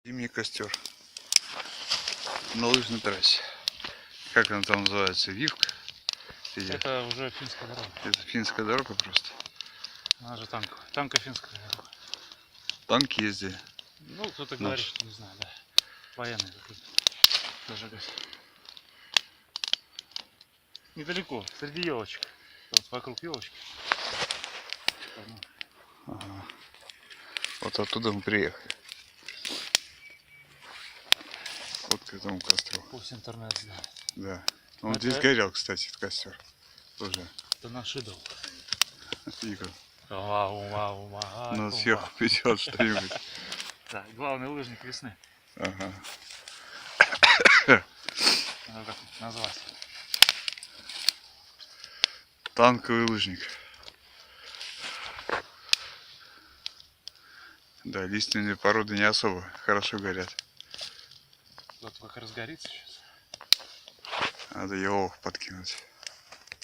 Зимний костер на лыжной трассе. Как она там называется? Вивка? Это уже финская дорога. Это финская дорога просто. Она же танковая. Танко-финская дорога. Танки ездили. Ну, кто-то говорит, что не знаю, да. Военные какие-то. Зажигать. Недалеко, среди елочек. Вот вокруг елочки. Ага. Вот оттуда мы приехали. Вот к этому костру. Пусть интернет знает. Да. Он здесь горел, кстати, этот костер. Тоже. Это наш идол. Игорь. Ума. Нас сверху печет что-нибудь. Да, главный лыжник весны. Ага. Надо так назвать. Танковый лыжник. Да, лиственные породы не особо хорошо горят. Вот как разгорится сейчас. Надо его подкинуть.